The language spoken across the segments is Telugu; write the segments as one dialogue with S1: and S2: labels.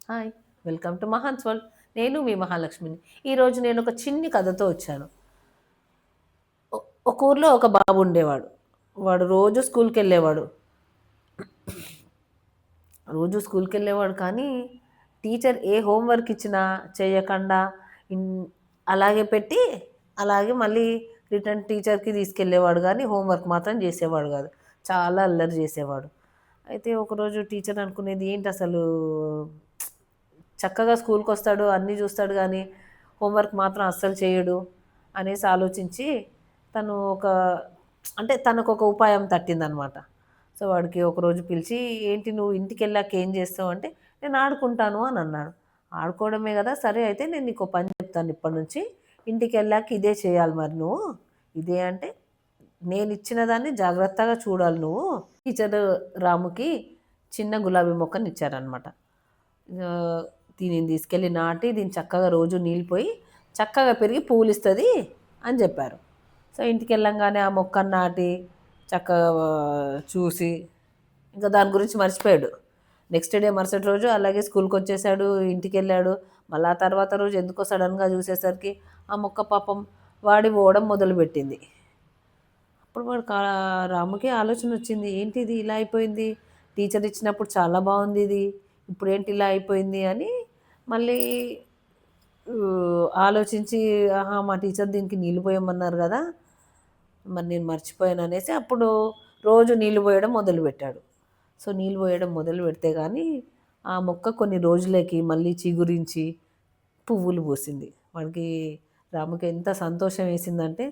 S1: Hi, welcome to Mahan's world. నేను మీ మహాలక్ష్మిని. ఈరోజు నేను ఒక చిన్ని కథతో వచ్చాను. ఒక ఊర్లో ఒక బాబు ఉండేవాడు. వాడు రోజు స్కూల్కి వెళ్ళేవాడు కానీ టీచర్ ఏ హోంవర్క్ ఇచ్చినా చేయకుండా ఇన్ అలాగే పెట్టి అలాగే మళ్ళీ రిటర్న్ టీచర్కి తీసుకెళ్ళేవాడు కానీ హోంవర్క్ మాత్రం చేసేవాడు కాదు. చాలా అల్లరి చేసేవాడు. అయితే ఒకరోజు టీచర్ అనుకునేది, ఏంటి అసలు చక్కగా స్కూల్కి వస్తాడు, అన్నీ చూస్తాడు కానీ హోంవర్క్ మాత్రం అస్సలు చేయడు అనేసి ఆలోచించి తను ఒక తనకు ఒక ఉపాయం తట్టిందనమాట. సో వాడికి ఒకరోజు పిలిచి, ఏంటి నువ్వు ఇంటికి వెళ్ళాక ఏం చేస్తావు అంటే, నేను ఆడుకుంటాను అని అన్నాడు. ఆడుకోవడమే కదా, సరే అయితే నేను నీకు పని చెప్తాను, ఇప్పటి నుంచి ఇంటికి వెళ్ళాక ఇదే చేయాలి. మరి నువ్వు ఇదే అంటే, నేను ఇచ్చిన దాన్ని జాగ్రత్తగా చూడాలి నువ్వు. టీచర్ రాముకి చిన్న గులాబీ మొక్కని ఇచ్చారనమాట. దీనిని తీసుకెళ్ళి నాటి దీన్ని చక్కగా రోజు నీళ్ళు పోయి చక్కగా పెరిగి పువ్వులు ఇస్తుంది అని చెప్పారు. సో ఇంటికి వెళ్ళంగానే ఆ మొక్కను నాటి చక్కగా చూసి ఇంకా దాని గురించి మర్చిపోయాడు. నెక్స్ట్ డే మరుసటి రోజు అలాగే స్కూల్కి వచ్చేసాడు, ఇంటికి వెళ్ళాడు. మళ్ళీ ఆ తర్వాత రోజు ఎందుకో సడన్గా చూసేసరికి ఆ మొక్క పాపం వాడిపోవడం మొదలుపెట్టింది. అప్పుడు రాముకి ఆలోచన వచ్చింది, ఏంటి ఇది ఇలా అయిపోయింది, టీచర్ ఇచ్చినప్పుడు చాలా బాగుంది ఇది, ఇప్పుడు ఏంటి ఇలా అయిపోయింది అని మళ్ళీ ఆలోచించి, ఆహా మా టీచర్ దీనికి నీళ్ళు పోయమన్నారు కదా, మరి నేను మర్చిపోయాను అనేసి అప్పుడు రోజు నీళ్ళు పోయడం మొదలుపెట్టాడు. సో నీళ్ళు పోయడం మొదలు పెడితే కానీ ఆ మొక్క కొన్ని రోజులకి మళ్ళీ చిగురించి పువ్వులు పూసింది. వాడికి రాముకి ఎంత సంతోషం వేసిందంటే,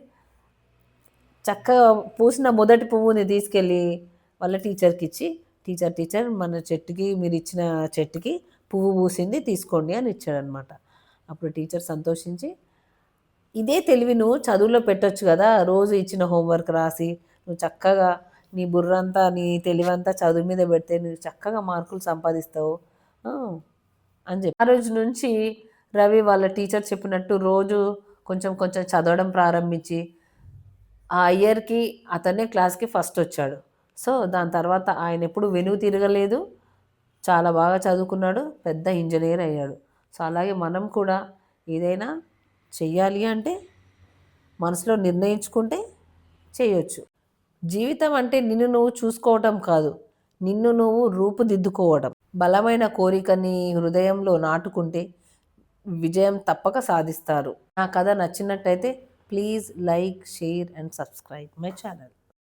S1: చక్కగా పూసిన మొదటి పువ్వుని తీసుకెళ్ళి వాళ్ళ టీచర్కి ఇచ్చి, టీచర్ మన చెట్టుకి, మీరు ఇచ్చిన చెట్టుకి పువ్వు పూసింది, తీసుకోండి అని ఇచ్చాడనమాట. అప్పుడు టీచర్ సంతోషించి, ఇదే తెలివి నువ్వు చదువులో పెట్టొచ్చు కదా, రోజు ఇచ్చిన హోంవర్క్ రాసి నువ్వు చక్కగా నీ బుర్రంతా నీ తెలివంతా చదువు మీద పెడితే నువ్వు చక్కగా మార్కులు సంపాదిస్తావు అని చెప్పి, ఆ రోజు నుంచి రవి వాళ్ళ టీచర్ చెప్పినట్టు రోజు కొంచెం కొంచెం చదవడం ప్రారంభించి ఆ ఇయర్కి అతనే క్లాస్కి ఫస్ట్ వచ్చాడు. సో దాని తర్వాత ఆయన ఎప్పుడు వెనుక తిరగలేదు, చాలా బాగా చదువుకున్నాడు, పెద్ద ఇంజనీర్ అయ్యాడు. సో అలాగే మనం కూడా ఏదైనా చెయ్యాలి అంటే మనసులో నిర్ణయించుకుంటే చేయొచ్చు. జీవితం అంటే నిన్ను నువ్వు చూసుకోవటం కాదు, నిన్ను నువ్వు రూపుదిద్దుకోవడం. బలమైన కోరికని హృదయంలో నాటుకుంటే విజయం తప్పక సాధిస్తారు. నా కథ నచ్చినట్టయితే please like, share and subscribe my channel.